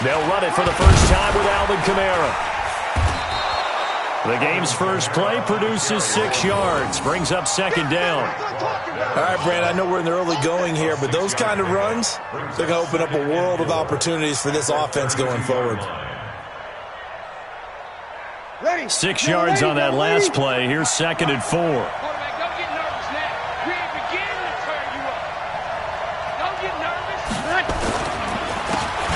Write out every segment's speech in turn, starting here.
They'll run it for the first time with Alvin Kamara. The game's first play produces 6 yards, brings up second down. All right, Brand, I know we're in the early going here, but those kind of runs, they're going to open up a world of opportunities for this offense going forward. 6 yards on that last play. Here's second and 4. Quarterback, don't get nervous now. We ain't beginning to turn you up. Don't get nervous.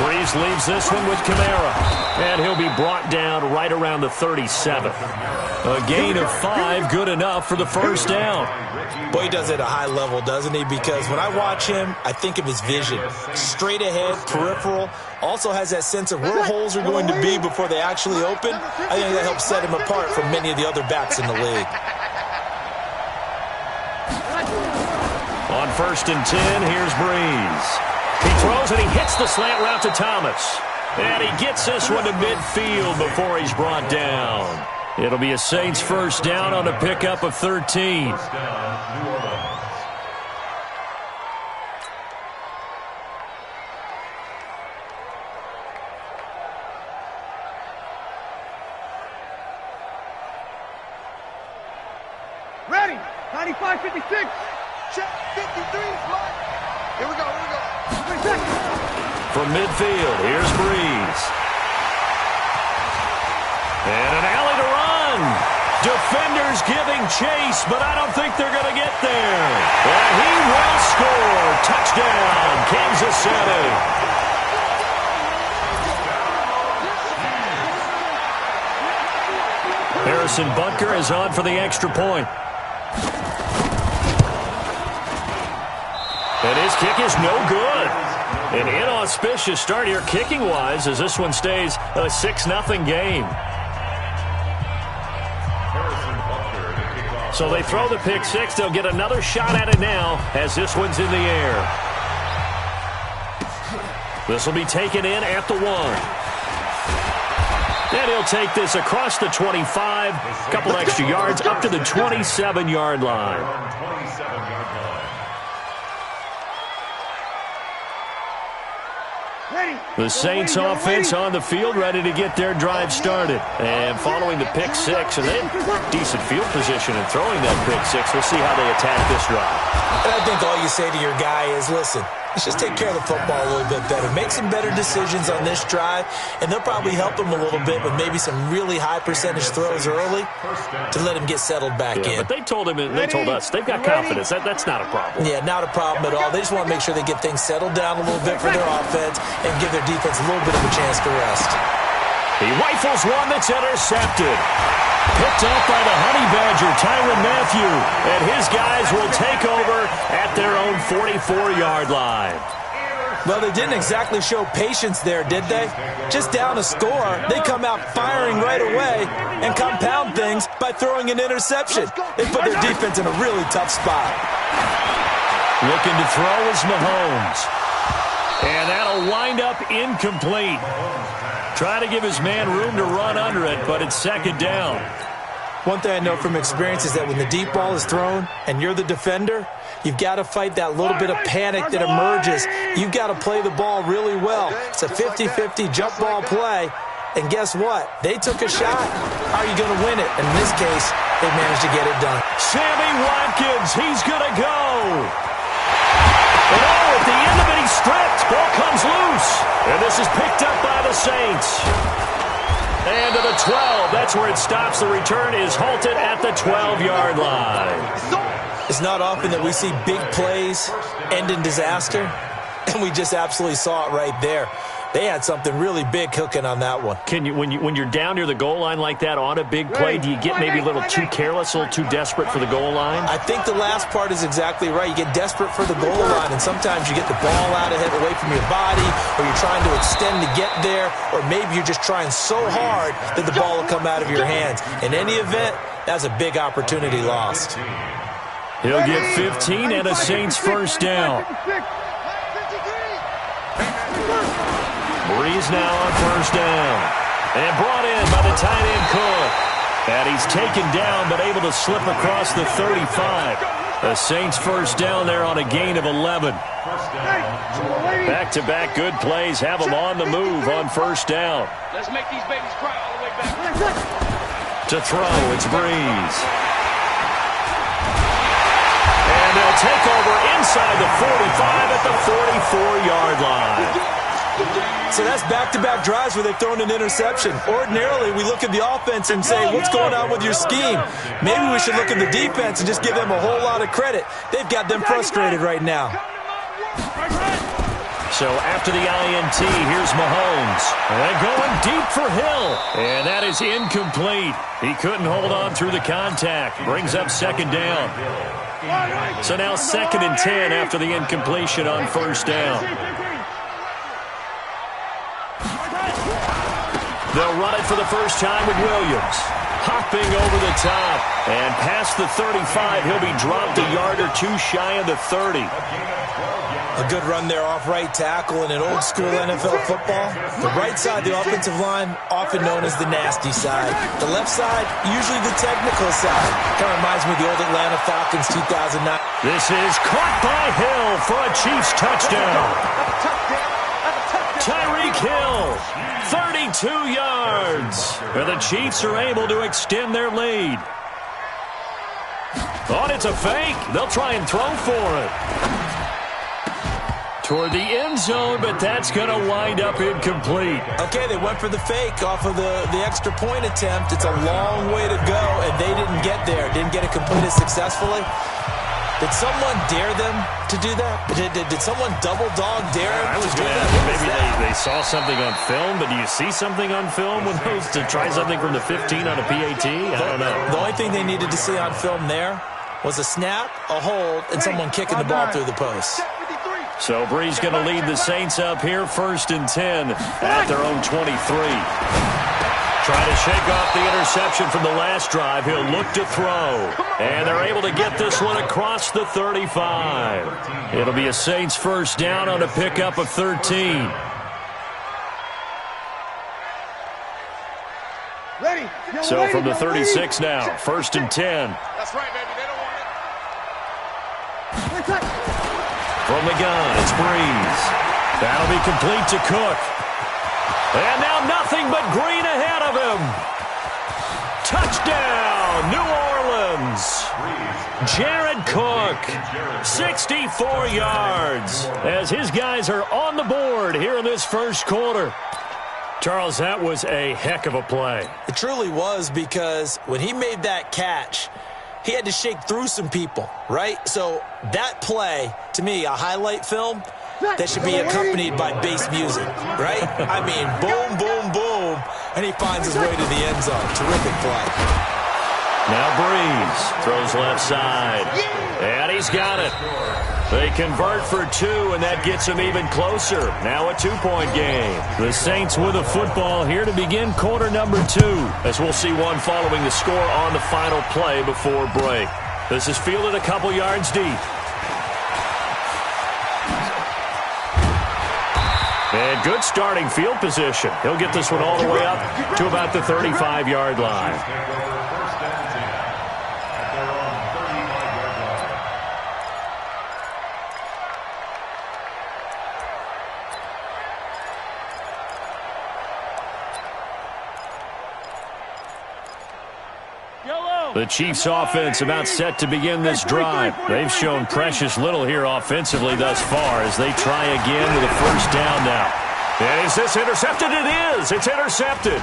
Breeze leaves this one with Kamara. And he'll be brought down right around the 37. A gain of 5, good enough for the first down. Boy, he does it at a high level, doesn't he? Because when I watch him, I think of his vision. Straight ahead, peripheral. Also has that sense of where holes are going to be before they actually open. I think that helps set him apart from many of the other backs in the league. On first and 10, here's Breeze. He throws and he hits the slant route to Thomas. And he gets this one to midfield before he's brought down. It'll be a Saints first down on a pickup of 13. Ready. 95-56. Check 53. Here we go. 3 seconds. From midfield, here's Breeze. And an alley to run. Defenders giving chase, but I don't think they're going to get there. And he will score. Touchdown, Kansas City. Harrison Butker is on for the extra point. And his kick is no good. An inauspicious start here kicking-wise as this one stays a 6-0 game. So they throw the pick six. They'll get another shot at it now as this one's in the air. This will be taken in at the 1. And he'll take this across the 25. A couple extra yards up to the 27-yard line. The Saints offense on the field, ready to get their drive started. And following the pick six, and they have decent field position in throwing that pick six. We'll see how they attack this drive. And I think all you say to your guy is, listen, let's just take care of the football a little bit better. Make some better decisions on this drive, and they'll probably help him a little bit with maybe some really high percentage throws early to let him get settled back in. But they told him, and they told us, they've got confidence. That's not a problem. Yeah, not a problem at all. They just want to make sure they get things settled down a little bit for their offense and give their defense a little bit of a chance to rest. He rifles one that's intercepted. Picked up by the Honey Badger, Tyrann Mathieu. And his guys will take over at their own 44-yard line. Well, they didn't exactly show patience there, did they? Just down a score, they come out firing right away and compound things by throwing an interception. They put their defense in a really tough spot. Looking to throw is Mahomes. And that'll wind up incomplete. Try to give his man room to run under it, but it's second down. One thing I know from experience is that when the deep ball is thrown and you're the defender, you've got to fight that little bit of panic that emerges. You've got to play the ball really well. It's a 50-50 jump ball play. And guess what? They took a shot. How are you going to win it? And in this case, they managed to get it done. Sammy Watkins, he's going to go. Oh, at the end of it, he's stripped. Ball comes loose. And this is picked up by the Saints. And to the 12. That's where it stops. The return is halted at the 12-yard line. It's not often that we see big plays end in disaster. And we just absolutely saw it right there. They had something really big cooking on that one. Can you, when you're down near the goal line like that on a big play, do you get maybe a little too careless, a little too desperate for the goal line? I think the last part is exactly right. You get desperate for the goal line, and sometimes you get the ball out ahead away from your body, or you're trying to extend to get there, or maybe you're just trying so hard that the ball will come out of your hands. In any event, that's a big opportunity lost. He'll get 15 and a Saints first down. Breeze now on first down. And brought in by the tight end Cook. And he's taken down but able to slip across the 35. The Saints first down there on a gain of 11. Back-to-back good plays have them on the move on first down. Let's make these babies cry all the way back. To throw, it's Breeze. And they'll take over inside the 45 at the 44-yard line. So that's back-to-back drives where they've thrown an interception. Ordinarily, we look at the offense and say, what's going on with your scheme? Maybe we should look at the defense and just give them a whole lot of credit. They've got them frustrated right now. So after the INT, here's Mahomes. And going deep for Hill. And that is incomplete. He couldn't hold on through the contact. Brings up second down. So now 2nd and 10 after the incompletion on first down. They'll run it for the first time with Williams. Hopping over the top. And past the 35, he'll be dropped a yard or two shy of the 30. A good run there off right tackle in an old-school NFL football. The right side, the offensive line, often known as the nasty side. The left side, usually the technical side. Kind of reminds me of the old Atlanta Falcons 2009. This is caught by Hill for a Chiefs touchdown. Tyreek Hill, 32 yards. And the Chiefs are able to extend their lead. Oh, it's a fake. They'll try and throw for it. Toward the end zone, but that's going to wind up incomplete. Okay, they went for the fake off of the extra point attempt. It's a long way to go, and they didn't get there. Didn't get it completed successfully. Did someone dare them to do that? Did someone double dog dare them? I was going to ask, maybe they saw something on film, but do you see something on film with those to try something from the 15 on a PAT? I don't know. The only thing they needed to see on film there was a snap, a hold, and someone kicking the ball through the post. So Breeze going to lead the Saints up here, 1st and 10 at their own 23. Trying to shake off the interception from the last drive. He'll look to throw. And they're able to get this one across the 35. It'll be a Saints first down on a pickup of 13. So from the 36 now, 1st and 10. That's right, baby. They don't want it. From the gun, it's Breeze. That'll be complete to Cook. And now nothing but green ahead of him. Touchdown, New Orleans. Jared Cook, 64 yards, as his guys are on the board here in this first quarter. Charles, that was a heck of a play. It truly was, because when he made that catch, he had to shake through some people, right? So that play, to me, a highlight film that should be accompanied by bass music, right? I mean, boom, boom, boom, and he finds his way to the end zone. Terrific play. Now Breeze throws left side, and he's got it. They convert for 2, and that gets them even closer. Now a 2-point game. The Saints with a football here to begin quarter number 2, as we'll see one following the score on the final play before break. This is fielded a couple yards deep. And good starting field position. He'll get this one all the way up to about the 35-yard line. The Chiefs offense about set to begin this drive. They've shown precious little here offensively thus far as they try again with a first down now. And is this intercepted? It is. It's intercepted.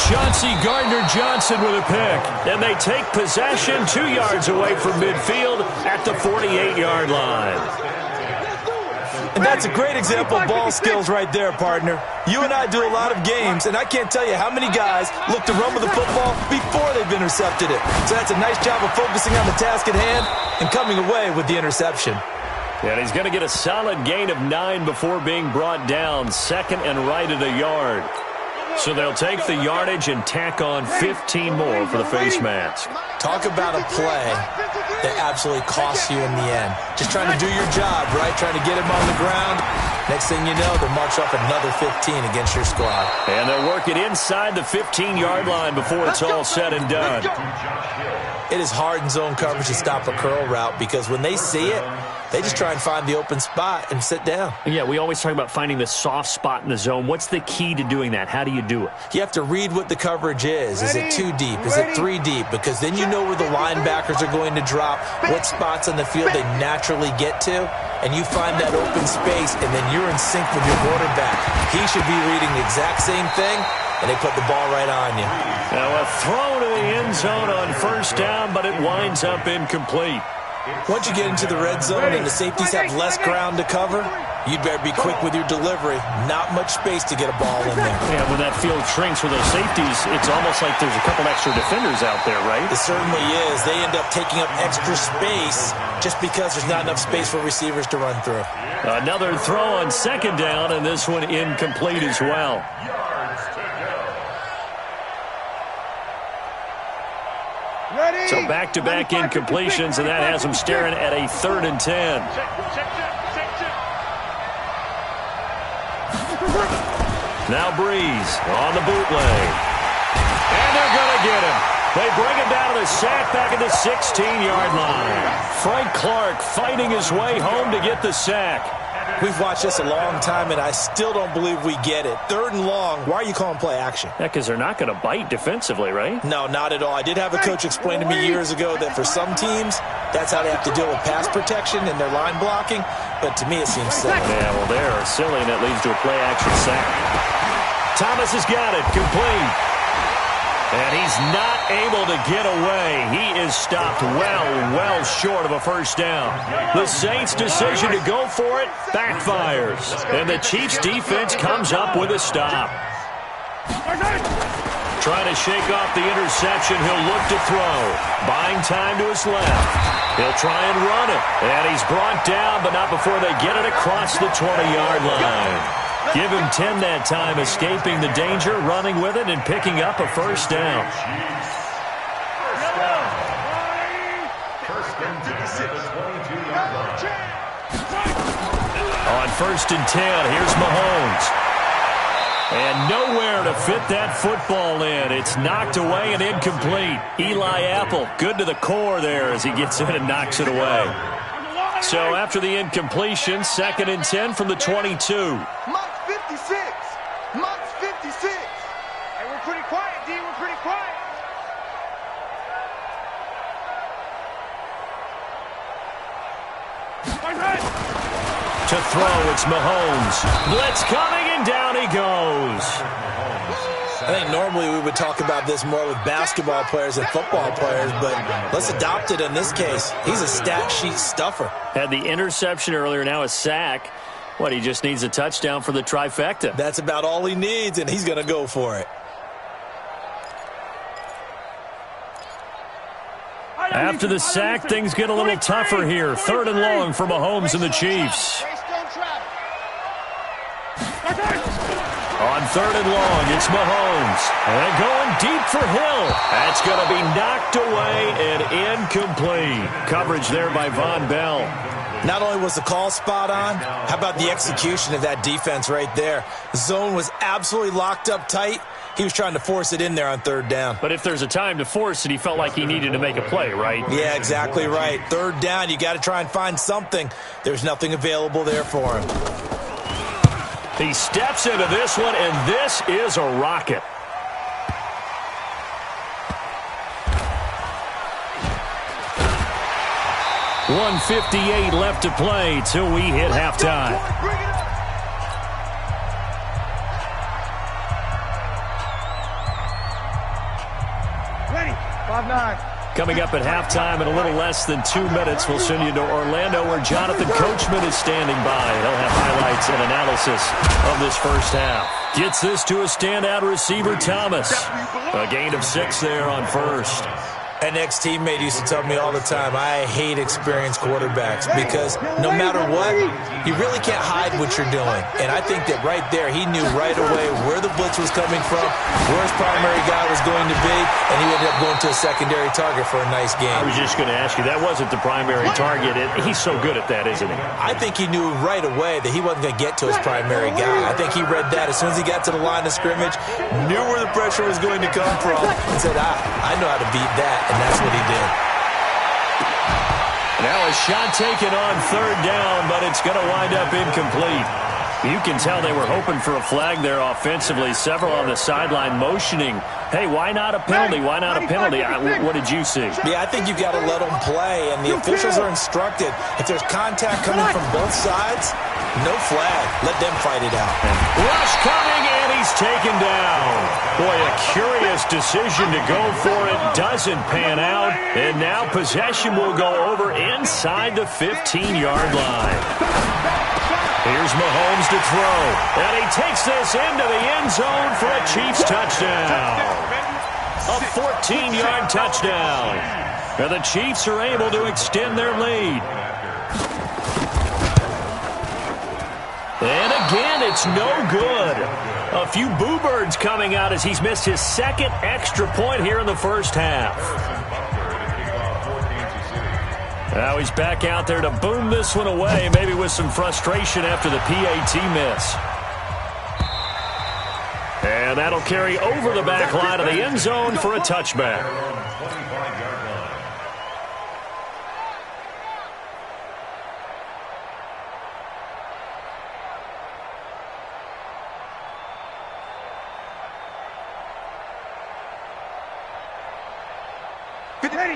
Chauncey Gardner-Johnson with a pick. And they take possession 2 yards away from midfield at the 48-yard line. And that's a great example of ball skills right there, partner. You and I do a lot of games, and I can't tell you how many guys look to run with the football before they've intercepted it. So that's a nice job of focusing on the task at hand and coming away with the interception. And he's going to get a solid gain of 9 before being brought down, 2nd and right at a yard. So they'll take the yardage and tack on 15 more for the face mask. Talk about a play that absolutely costs you in the end. Just trying to do your job, right? Trying to get him on the ground. Next thing you know, they'll march off another 15 against your squad. And they'll work it inside the 15-yard line before it's all said and done. It is hard in zone coverage to stop a curl route because when they see it, they just try and find the open spot and sit down. Yeah, we always talk about finding the soft spot in the zone. What's the key to doing that? How do you do it? You have to read what the coverage is. Is it 2 deep? Is it 3 deep? Because then you know where the linebackers are going to drop, what spots on the field they naturally get to, and you find that open space, and then you're in sync with your quarterback. He should be reading the exact same thing, and they put the ball right on you. Now a throw to the end zone on first down, but it winds up incomplete. Once you get into the red zone and the safeties have less ground to cover, you'd better be quick with your delivery. Not much space to get a ball in there. Yeah, when that field shrinks for those safeties, it's almost like there's a couple extra defenders out there, right? It certainly is. They end up taking up extra space just because there's not enough space for receivers to run through. Another throw on second down, and this one incomplete as well. So back-to-back incompletions, and that has them staring at a 3rd and 10. Now Breeze on the bootleg. And they're going to get him. They bring him down to the sack back at the 16-yard line. Frank Clark fighting his way home to get the sack. We've watched this a long time, and I still don't believe we get it. 3rd and long, why are you calling play action? Yeah, because they're not going to bite defensively, right? No, not at all. I did have a coach explain to me years ago that for some teams, that's how they have to deal with pass protection and their line blocking, but to me it seems silly. Yeah, well, they're silly, and that leads to a play-action sack. Thomas has got it, complete. And he's not able to get away. He is stopped well short of a first down. The Saints' decision to go for it backfires. And the Chiefs' defense comes up with a stop. Trying to shake off the interception, he'll look to throw. Buying time to his left. He'll try and run it. And he's brought down, but not before they get it across the 20-yard line. Give him 10 that time, escaping the danger, running with it, and picking up a first down. On 1st and 10, here's Mahomes. And nowhere to fit that football in. It's knocked away and incomplete. Eli Apple, good to the core there as he gets in and knocks it away. So after the incompletion, 2nd and 10 from the 22. To throw, it's Mahomes. Blitz coming, and down he goes. I think normally we would talk about this more with basketball players and football players, but let's adopt it in this case. He's a stat sheet stuffer. Had the interception earlier, now a sack. What, he just needs a touchdown for the trifecta. That's about all he needs, and he's going to go for it. After the sack, things get a little tougher here. 3rd and long for Mahomes and the Chiefs. On 3rd and long, it's Mahomes. And going deep for Hill. That's going to be knocked away and incomplete. Coverage there by Von Bell. Not only was the call spot on, how about the execution of that defense right there? The zone was absolutely locked up tight. He was trying to force it in there on 3rd down. But if there's a time to force it, he felt like he needed to make a play, right? Yeah, exactly right. 3rd down, you got to try and find something. There's nothing available there for him. He steps into this one, and this is a rocket. .158 left to play till we hit halftime. Ready, 5-9. Coming up at halftime in a little less than 2 minutes, we'll send you to Orlando where Jonathan Coachman is standing by. He'll have highlights and analysis of this first half. Gets this to a standout receiver, Thomas. A gain of 6 there on 1st. An ex-teammate used to tell me all the time, I hate experienced quarterbacks because no matter what, you really can't hide what you're doing. And I think that right there, he knew right away where the blitz was coming from, where his primary guy was going to be, and he ended up going to a secondary target for a nice game. I was just going to ask you, that wasn't the primary target. He's so good at that, isn't he? I think he knew right away that he wasn't going to get to his primary guy. I think he read that as soon as he got to the line of scrimmage, knew where the pressure was going to come from, and said, I know how to beat that. And that's what he did. Now a shot taken on third down, but it's going to wind up incomplete. You can tell they were hoping for a flag there offensively. Several on the sideline motioning, hey, why not a penalty? Why not a penalty? What did you see? Yeah, I think you've got to let them play, and the officials are instructed. If there's contact coming from both sides, no flag. Let them fight it out. Rush coming, and he's taken down. Boy, a curious decision to go for it. Doesn't pan out, and now possession will go over inside the 15-yard line. Here's Mahomes to throw, and he takes this into the end zone for a Chiefs touchdown. A 14-yard touchdown. And the Chiefs are able to extend their lead. And again, it's no good. A few boo birds coming out as he's missed his second extra point here in the first half. Now he's back out there to boom this one away, maybe with some frustration after the PAT miss. And that'll carry over the back line of the end zone for a touchback.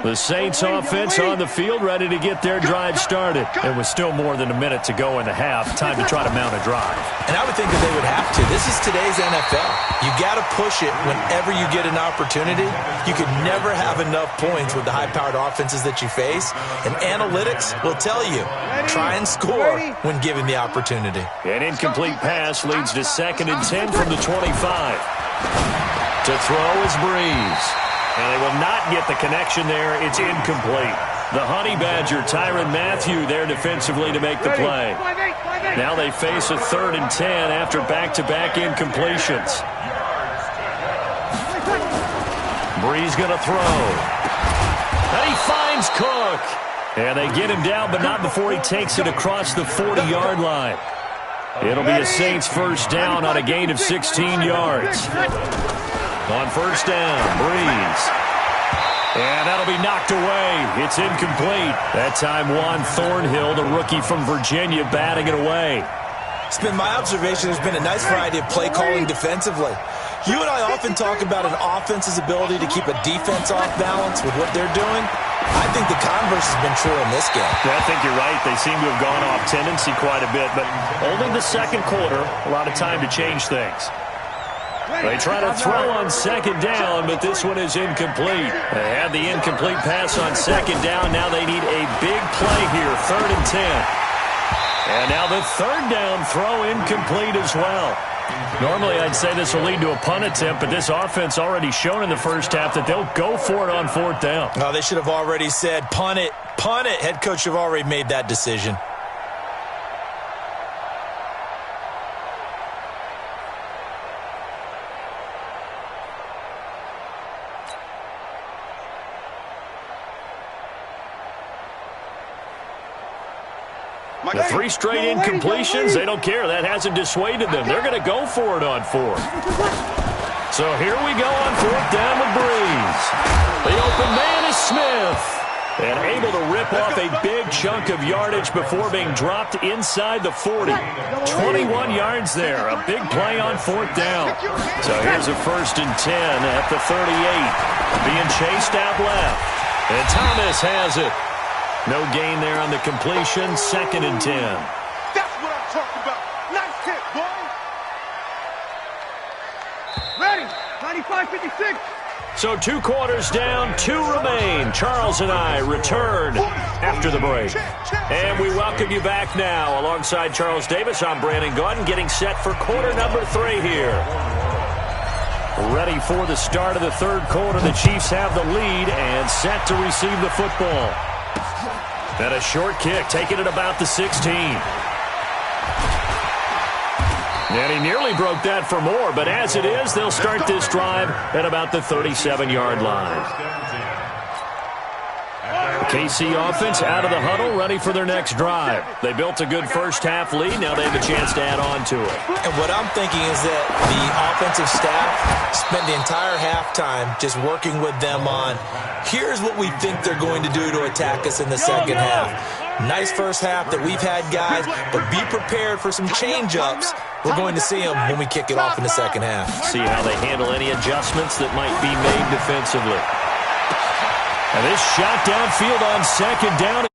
The Saints offense on the field, ready to get their drive started. And with still more than a minute to go in the half, time to try to mount a drive. And I would think that they would have to. This is today's NFL. You got to push it whenever you get an opportunity. You could never have enough points with the high-powered offenses that you face. And analytics will tell you, try and score when given the opportunity. An incomplete pass leads to 2nd and 10 from the 25. To throw is Breeze. And they will not get the connection there. It's incomplete. The Honey Badger, Tyrann Mathieu, there defensively to make the play. Now they face a 3rd and 10 after back-to-back incompletions. Breeze going to throw. And he finds Cook. And they get him down, but not before he takes it across the 40-yard line. It'll be a Saints first down on a gain of 16 yards. On first down, Breeze. And that'll be knocked away. It's incomplete. That time, Juan Thornhill, the rookie from Virginia, batting it away. It's been my observation there's been a nice variety of play calling defensively. You and I often talk about an offense's ability to keep a defense off balance with what they're doing. I think the converse has been true in this game. Yeah, I think you're right. They seem to have gone off tendency quite a bit, but only the second quarter, a lot of time to change things. They try to throw on 2nd down, but this one is incomplete. They had the incomplete pass on 2nd down. Now they need a big play here, 3rd and 10. And now the 3rd down throw incomplete as well. Normally I'd say this will lead to a punt attempt, but this offense already shown in the first half that they'll go for it on 4th down. Oh, they should have already said, punt it, punt it. Head coach should have already made that decision. The 3 straight incompletions, they don't care. That hasn't dissuaded them. They're going to go for it on 4th. So here we go on 4th down with Breeze. The open man is Smith. And able to rip off a big chunk of yardage before being dropped inside the 40. 21 yards there. A big play on 4th down. So here's a 1st and 10 at the 38. Being chased out left. And Thomas has it. No gain there on the completion. 2nd and 10. That's what I'm talking about. Nice hit, boy. Ready. 95-56. So 2 quarters down, 2 remain. Charles and I return after the break. And we welcome you back now. Alongside Charles Davis, I'm Brandon Gaudin, getting set for quarter number 3 here. Ready for the start of the third quarter. The Chiefs have the lead and set to receive the football. And a short kick, taking it about the 16. And he nearly broke that for more, but as it is, they'll start this drive at about the 37-yard line. KC offense out of the huddle, ready for their next drive. They built a good first-half lead. Now they have a chance to add on to it. And what I'm thinking is that the offensive staff spent the entire halftime just working with them on, here's what we think they're going to do to attack us in the second half. Nice first half that we've had, guys, but be prepared for some change-ups. We're going to see them when we kick it off in the second half. See how they handle any adjustments that might be made defensively. And this shot downfield on second down.